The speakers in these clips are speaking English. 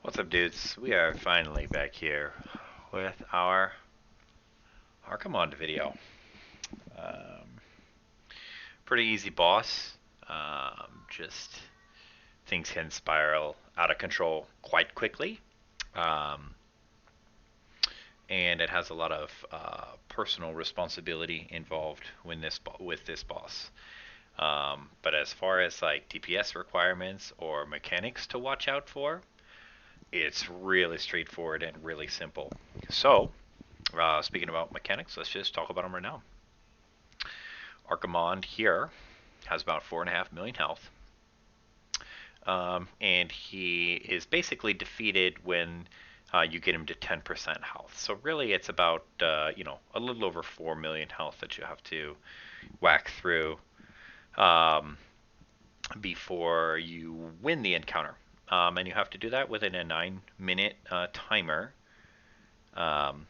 What's up, dudes? We are finally back here with our Archimonde video. Um, Pretty easy boss. Just things can spiral out of control quite quickly, um, and it has a lot of personal responsibility involved with this boss. But as far as like DPS requirements or mechanics to watch out for, it's really straightforward and really simple. So, speaking about mechanics, let's just talk about them right now. Archimonde here has about 4.5 million health, and he is basically defeated when you get him to 10% health. So really, it's about a little over 4 million health that you have to whack through um, before you win the encounter, and you have to do that within a 9-minute timer. Um,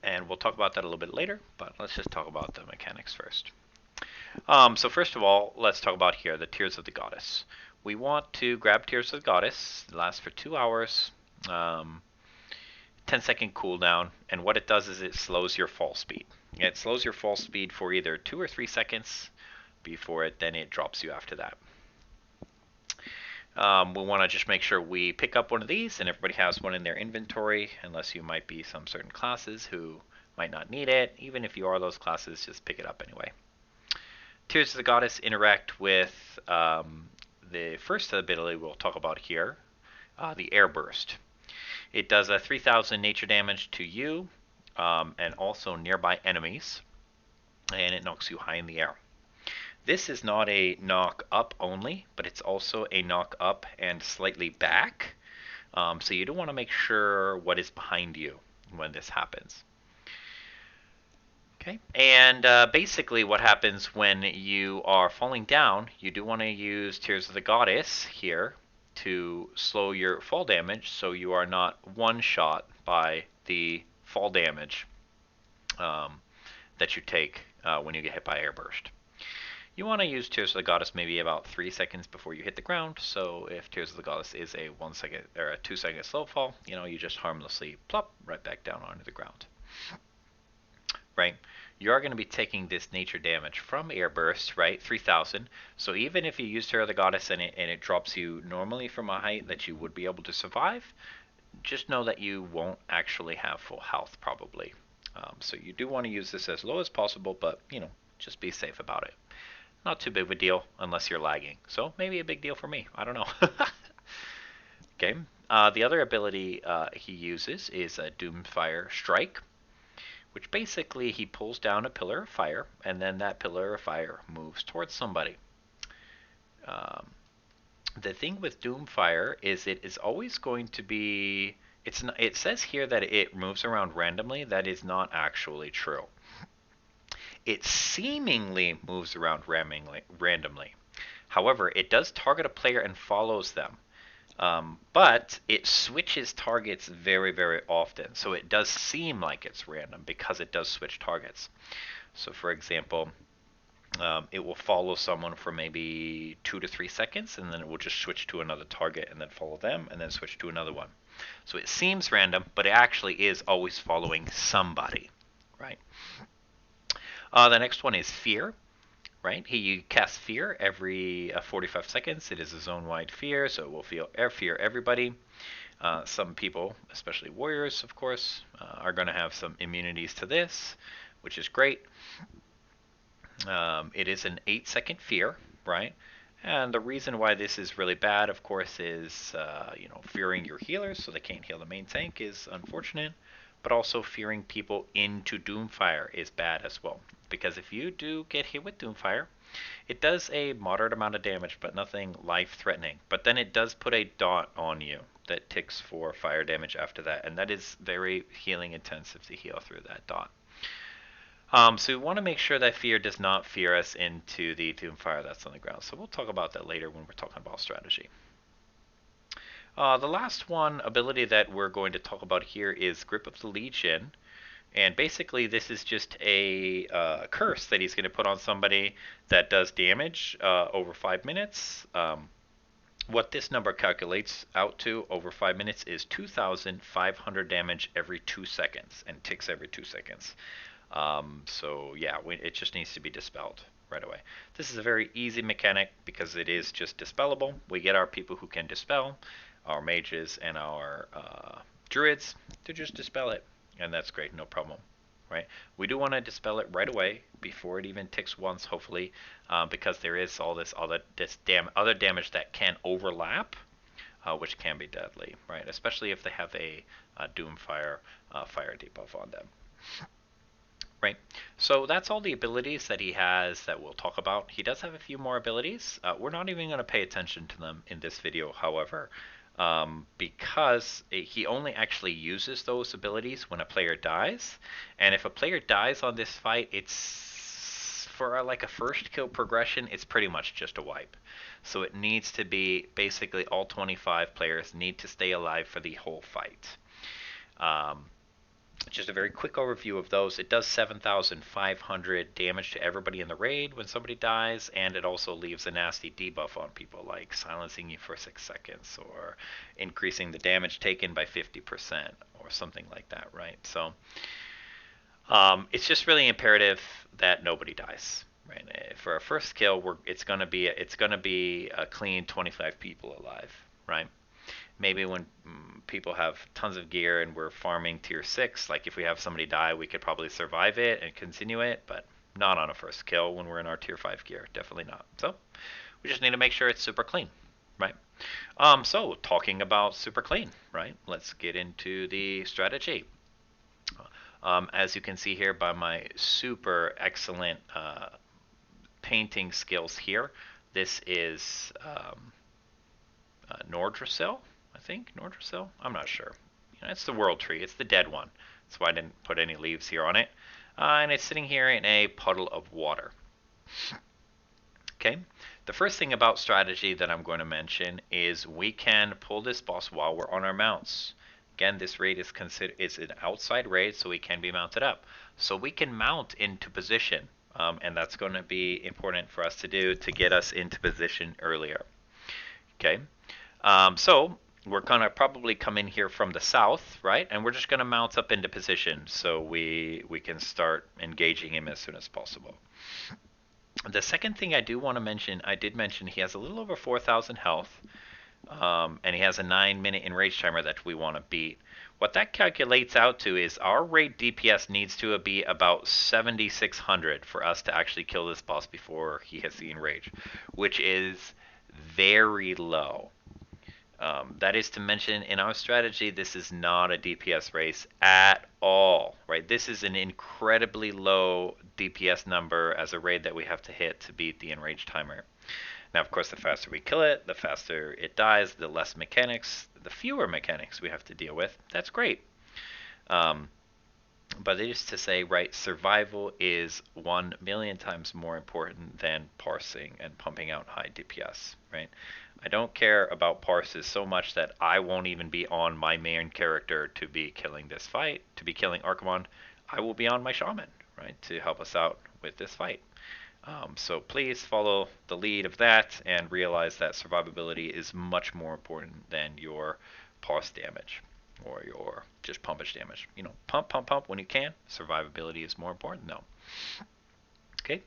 and we'll talk about that a little bit later, but let's just talk about the mechanics first. So first of all, let's talk about here the Tears of the Goddess. We want to grab Tears of the Goddess. It lasts for 2 hours, 10-second cooldown, and what it does is it slows your fall speed. It slows your fall speed for either 2 or 3 seconds before it drops you after that. We want to just make sure we pick up one of these, and everybody has one in their inventory, unless you might be some certain classes who might not need it. Even if you are those classes, just pick it up anyway. Tears of the Goddess interact with the first ability we'll talk about here, the Air Burst. It does a 3,000 nature damage to you and also nearby enemies, and it knocks you high in the air. This is not a knock up only, but it's also a knock up and slightly back. So you do want to make sure what is behind you when this happens. Okay, and basically what happens when you are falling down, you do want to use Tears of the Goddess here to slow your fall damage so you are not one-shot by the fall damage that you take when you get hit by Airburst. You want to use Tears of the Goddess maybe about 3 seconds before you hit the ground, so if Tears of the Goddess is a 1 second or a 2 second slow fall, you just harmlessly plop right back down onto the ground. Right? You are going to be taking this nature damage from Airburst, right? 3,000. So even if you use Tears of the Goddess and it drops you normally from a height that you would be able to survive, just know that you won't actually have full health probably. So you do want to use this as low as possible, but just be safe about it. Not too big of a deal unless you're lagging. So maybe a big deal for me. I don't know. Okay. The other ability he uses is a Doomfire Strike, which basically he pulls down a pillar of fire, and then that pillar of fire moves towards somebody. Um, the thing with Doomfire is it is always going to be. It says here that it moves around randomly. That is not actually true. It seemingly moves around randomly. However, it does target a player and follows them. But it switches targets very, very often. So it does seem like it's random because it does switch targets. So for example, it will follow someone for maybe 2 to 3 seconds, and then it will just switch to another target and then follow them and then switch to another one. So it seems random, but it actually is always following somebody, right? The next one is Fear. Right? You cast Fear every 45 seconds. It is a zone-wide fear, so it will fear everybody. Some people, especially warriors, of course, are going to have some immunities to this, which is great. It is an 8-second fear, right? And the reason why this is really bad, of course, is fearing your healers so they can't heal the main tank is unfortunate, but also fearing people into Doomfire is bad as well. Because if you do get hit with Doomfire, it does a moderate amount of damage, but nothing life-threatening. But then it does put a dot on you that ticks for fire damage after that, and that is very healing intensive to heal through that dot. So we want to make sure that fear does not fear us into the Doomfire that's on the ground. So we'll talk about that later when we're talking about strategy. The last one ability that we're going to talk about here is Grip of the Legion. And basically this is just a curse that he's going to put on somebody that does damage over 5 minutes What this number calculates out to over 5 minutes is 2,500 damage every 2 seconds, and ticks every 2 seconds. So yeah, it just needs to be dispelled right away. This is a very easy mechanic because it is just dispellable. We get our people who can dispel, our mages and our druids, to just dispel it, and that's great, no problem. Right? We do want to dispel it right away before it even ticks once, hopefully, because there is all this other damage that can overlap, which can be deadly, right? Especially if they have a Doomfire fire debuff on them. Right, so that's all the abilities that he has that we'll talk about. He does have a few more abilities. We're not even going to pay attention to them in this video, however, because he only actually uses those abilities when a player dies. And if a player dies on this fight, it's for like a first kill progression, it's pretty much just a wipe. So it needs to be basically all 25 players need to stay alive for the whole fight. Just a very quick overview of those. It does 7,500 damage to everybody in the raid when somebody dies, and it also leaves a nasty debuff on people, like silencing you for 6 seconds, or increasing the damage taken by 50%, or something like that, right? So it's just really imperative that nobody dies, right? For a first kill, it's gonna be a clean 25 people alive, right? Maybe when people have tons of gear and we're farming tier 6, like if we have somebody die, we could probably survive it and continue it, but not on a first kill when we're in our tier 5 gear. Definitely not. So we just need to make sure it's super clean, right? So talking about super clean, right? Let's get into the strategy. As you can see here by my super excellent painting skills here, this is Nordrasil. I think Nordrasil. I'm not sure. It's the world tree. It's the dead one. That's why I didn't put any leaves here on it. And it's sitting here in a puddle of water. Okay. The first thing about strategy that I'm going to mention is we can pull this boss while we're on our mounts. Again, this raid is an outside raid, so we can be mounted up. So we can mount into position, and that's going to be important for us to do to get us into position earlier. Okay. So we're going to probably come in here from the south, right? And we're just going to mount up into position so we can start engaging him as soon as possible. The second thing I do want to mention, I did mention he has a little over 4,000 health, and he has a 9-minute enrage timer that we want to beat. What that calculates out to is our raid DPS needs to be about 7,600 for us to actually kill this boss before he hits the enrage, which is very low. That is to mention, in our strategy, this is not a DPS race at all, right? This is an incredibly low DPS number as a raid that we have to hit to beat the enrage timer. Now, of course, the faster we kill it, the faster it dies, the less mechanics, the fewer mechanics we have to deal with. That's great. But it is to say, right, survival is 1,000,000 times more important than parsing and pumping out high DPS, right? I don't care about parses so much that I won't even be on my main character to be killing this fight, to be killing Archimonde. I will be on my shaman, right, to help us out with this fight. So please follow the lead of that and realize that survivability is much more important than your parse damage or your just pumpage damage. Pump when you can. Survivability is more important though. Okay.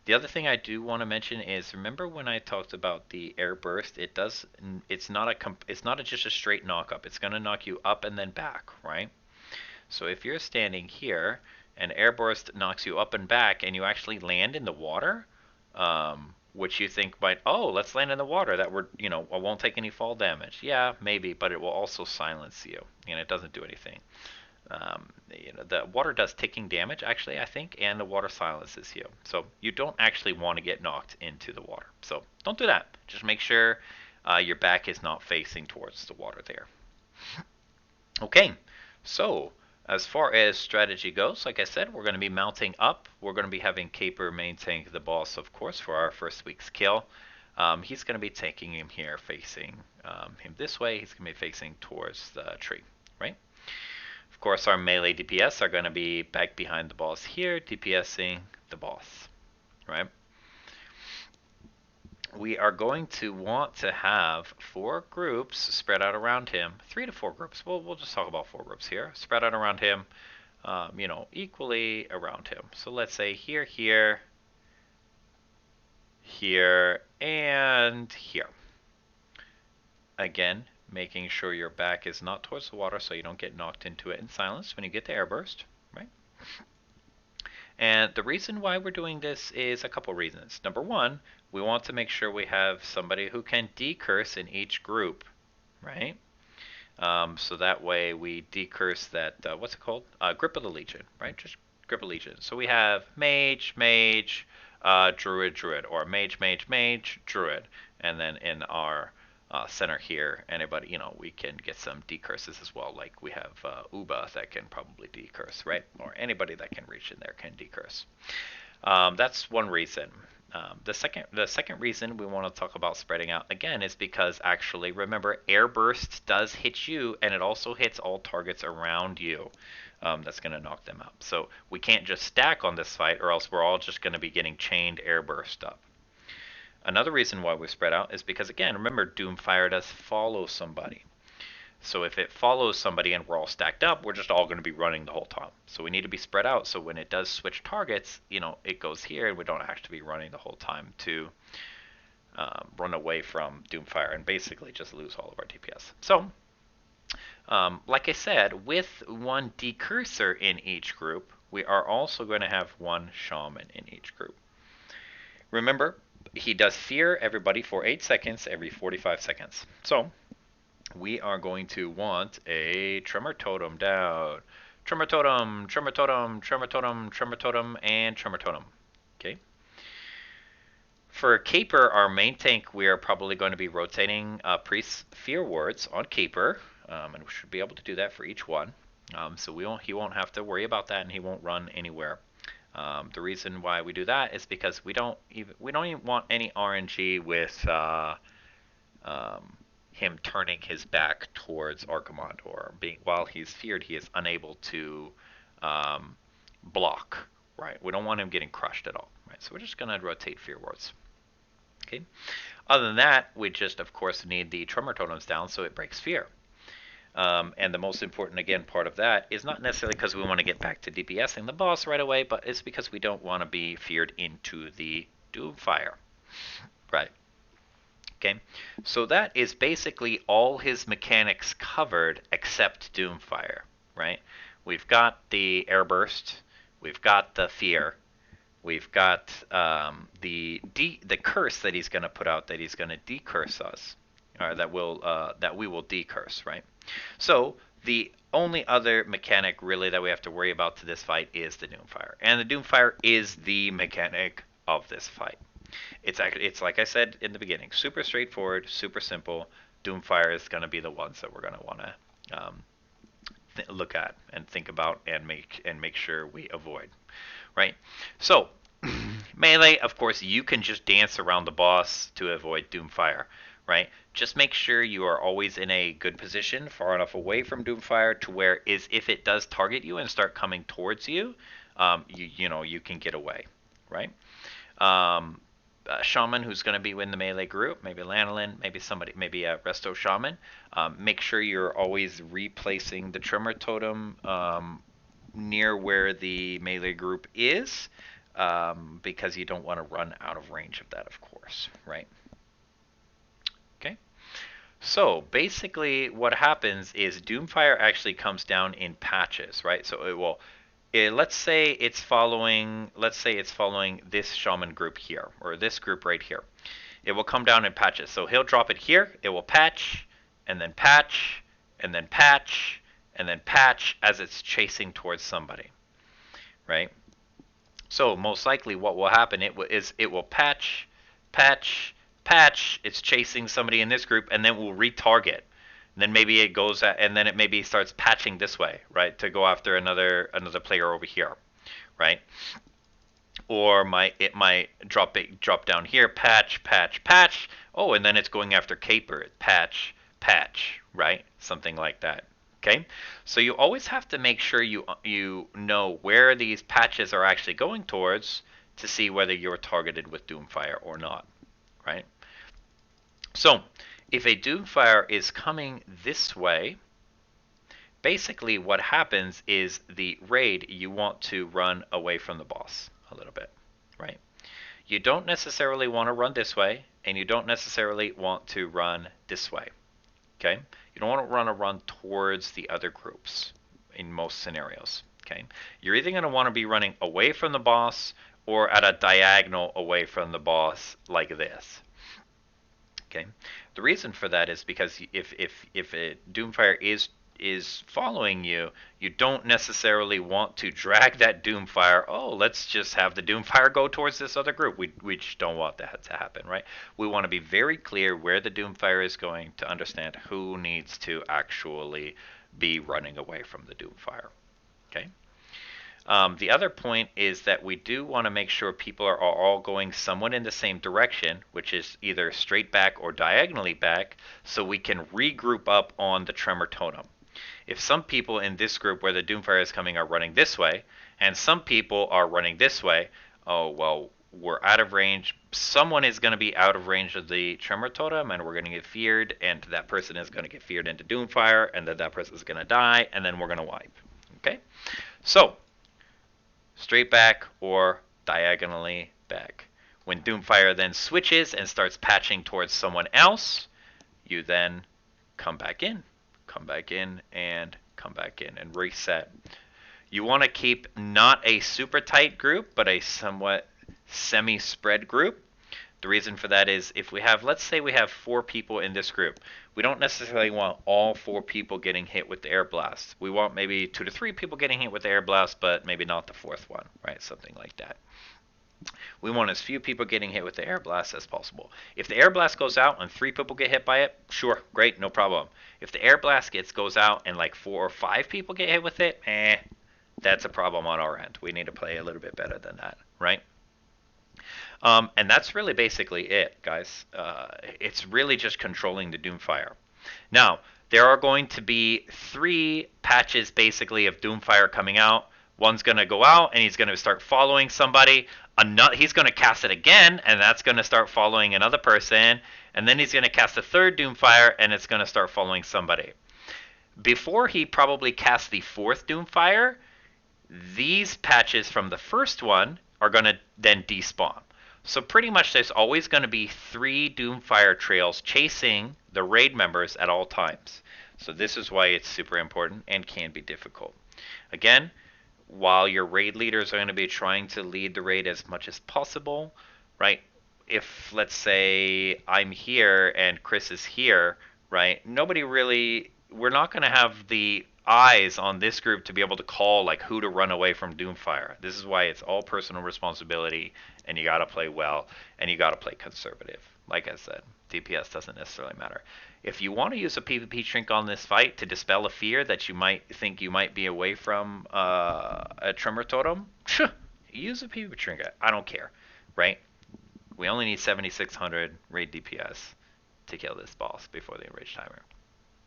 The other thing I do want to mention is, remember when I talked about the air burst? It's not just a straight knock up. It's going to knock you up and then back, right? So if you're standing here and air burst knocks you up and back, and you actually land in the water, which you think might, let's land in the water, that I won't take any fall damage. Yeah, maybe, but it will also silence you, and it doesn't do anything. The water does ticking damage, actually, I think, and the water silences you. So you don't actually want to get knocked into the water. So don't do that. Just make sure your back is not facing towards the water there. Okay, so as far as strategy goes, like I said, we're going to be mounting up. We're going to be having Caper main tank the boss, of course, for our first week's kill. He's going to be taking him here, facing him this way. He's going to be facing towards the tree, right? Of course, our melee DPS are going to be back behind the boss here, DPSing the boss, right? we are going to want to have 4 groups spread out around him, 3 to 4 groups. We'll just talk about 4 groups here, spread out around him, equally around him. So let's say here, here, here, and here. Again, making sure your back is not towards the water so you don't get knocked into it and silenced when you get the airburst, right? And the reason why we're doing this is a couple reasons. Number one, we want to make sure we have somebody who can decurse in each group, right? So that way we decurse that, what's it called? Grip of the Legion, right? Just Grip of Legion. So we have Mage, Mage, Druid, Druid, or Mage, Mage, Mage, Druid. And then in our center here, anybody, we can get some decurses as well. Like we have Uba that can probably decurse, right? Or anybody that can reach in there can decurse. That's one reason. The second reason we want to talk about spreading out again is because actually remember airburst does hit you and it also hits all targets around you. That's going to knock them out. So we can't just stack on this fight or else we're all just going to be getting chained airburst up. Another reason why we spread out is because again, remember Doomfire does follow somebody. So if it follows somebody and we're all stacked up, we're just all going to be running the whole time. So we need to be spread out so when it does switch targets, it goes here and we don't have to be running the whole time to run away from Doomfire and basically just lose all of our DPS. So, like I said, with one decursor in each group, we are also going to have one shaman in each group. Remember, he does fear everybody for 8 seconds every 45 seconds. So, we are going to want a Tremor Totem down. Tremor Totem, Tremor Totem, Tremor Totem, Tremor Totem, and Tremor Totem. Okay. For Caper, our main tank, we are probably going to be rotating Priest's Fear Words on Caper, and we should be able to do that for each one. So he won't have to worry about that, and he won't run anywhere. The reason why we do that is because we don't even want any RNG with him turning his back towards Archimonde, or while he's feared, he is unable to block. Right? We don't want him getting crushed at all. Right? So we're just gonna rotate Fear Words. Okay. Other than that, we just of course need the Tremor Totems down so it breaks fear. And the most important, again, part of that is not necessarily because we want to get back to DPSing the boss right away, but it's because we don't want to be feared into the Doomfire. Right. Okay. So that is basically all his mechanics covered except Doomfire. Right. We've got the Airburst. We've got the Fear. We've got the curse that he's going to put out, that he's going to decurse us, or that we will decurse, right? So the only other mechanic really that we have to worry about to this fight is the Doomfire, and the Doomfire is the mechanic of this fight. It's like I said in the beginning, super straightforward, super simple. Doomfire is going to be the ones that we're going to want to look at and think about and make sure we avoid. Right? So, melee, of course, you can just dance around the boss to avoid Doomfire, right? Just make sure you are always in a good position, far enough away from Doomfire to where if it does target you and start coming towards you, you can get away, right? A shaman who's going to be in the melee group, maybe Lanolin, maybe a Resto Shaman. Make sure you're always replacing the Tremor Totem near where the melee group is, because you don't want to run out of range of that, of course, right? Okay. So basically what happens is Doomfire actually comes down in patches, right? So it will, let's say it's following this shaman group here, or this group right here. It will come down in patches. So he'll drop it here, it will patch, and then patch, and then patch, and then patch as it's chasing towards somebody, right? So most likely what will happen it will patch, patch, patch. It's chasing somebody in this group, and then will retarget. And then maybe it goes and then it maybe starts patching this way, right, to go after another player over here, right? Or it might drop down here, patch, patch, patch. Oh, and then it's going after Caper, patch, patch, right? Something like that. Okay, so you always have to make sure you know where these patches are actually going towards to see whether you're targeted with Doomfire or not, right? So if a Doomfire is coming this way, basically what happens is the raid, you want to run away from the boss a little bit, right? You don't necessarily want to run this way, and you don't necessarily want to run this way, okay? You don't want to run towards the other groups in most scenarios, okay? You're either going to want to be running away from the boss or at a diagonal away from the boss like this, okay? The reason for that is because if a Doomfire is following you, you don't necessarily want to drag that Doomfire. Oh, let's just have the Doomfire go towards this other group. We just don't want that to happen, right? We want to be very clear where the Doomfire is going to understand who needs to actually be running away from the Doomfire. Okay. The other point is that we do want to make sure people are all going somewhat in the same direction, which is either straight back or diagonally back, so we can regroup up on the tremor totem. If some people in this group where the Doomfire is coming are running this way, and some people are running this way, oh, well, we're out of range. Someone is going to be out of range of the tremor totem, and we're going to get feared, and that person is going to get feared into Doomfire, and then that person is going to die, and then we're going to wipe. Okay? So, straight back or diagonally back. When Doomfire then switches and starts patching towards someone else, you then come back in, and come back in and reset. You want to keep not a super tight group, but a somewhat semi-spread group. The reason for that is if we have, let's say we have 4 people in this group, we don't necessarily want all 4 people getting hit with the air blast. We want maybe 2 to 3 people getting hit with the air blast, but maybe not the 4th one, right? Something like that. We want as few people getting hit with the air blast as possible. If the air blast goes out and 3 people get hit by it, sure, great, no problem. If the air blast goes out and like 4 or 5 people get hit with it, that's a problem on our end. We need to play a little bit better than that, right? And that's really basically it, guys. It's really just controlling the Doomfire. Now, there are going to be 3 patches basically of Doomfire coming out. One's going to go out and he's going to start following somebody. He's going to cast it again, and that's going to start following another person. And then he's going to cast a 3rd Doomfire, and it's going to start following somebody. Before he probably casts the 4th Doomfire, these patches from the first one are going to then despawn. So pretty much there's always going to be 3 Doomfire trails chasing the raid members at all times. So this is why it's super important and can be difficult. Again, while your raid leaders are going to be trying to lead the raid as much as possible, right? If, let's say, I'm here and Chris is here, right? We're not going to have the eyes on this group to be able to call like who to run away from Doomfire. This is why it's all personal responsibility, and you got to play well, and you got to play conservative. Like I said, DPS doesn't necessarily matter. If you want to use a PvP shrink on this fight to dispel a fear that you might think you might be away from a Tremor Totem, use a PvP shrink. I don't care, right? We only need 7,600 raid DPS to kill this boss before the enraged timer.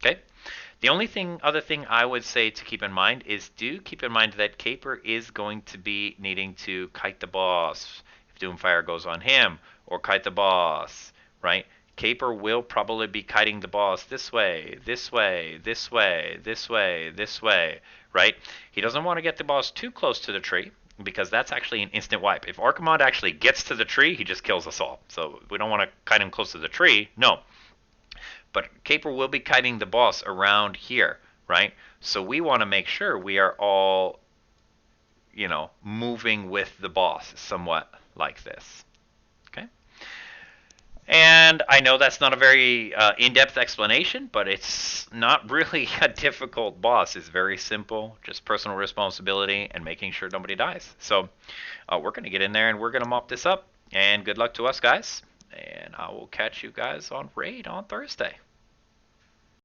Okay? The only other thing I would say to keep in mind is do keep in mind that Caper is going to be needing to kite the boss if Doomfire goes on him, or kite the boss, right? Caper will probably be kiting the boss this way, this way, this way, this way, this way, right? He doesn't want to get the boss too close to the tree, because that's actually an instant wipe. If Archimonde actually gets to the tree, he just kills us all. So we don't want to kite him close to the tree, no. But Caper will be kiting the boss around here, right? So we want to make sure we are all, moving with the boss somewhat like this. Okay? And I know that's not a very in-depth explanation, but it's not really a difficult boss. It's very simple, just personal responsibility and making sure nobody dies. So we're going to get in there and we're going to mop this up. And good luck to us, guys. And I will catch you guys on Raid on Thursday.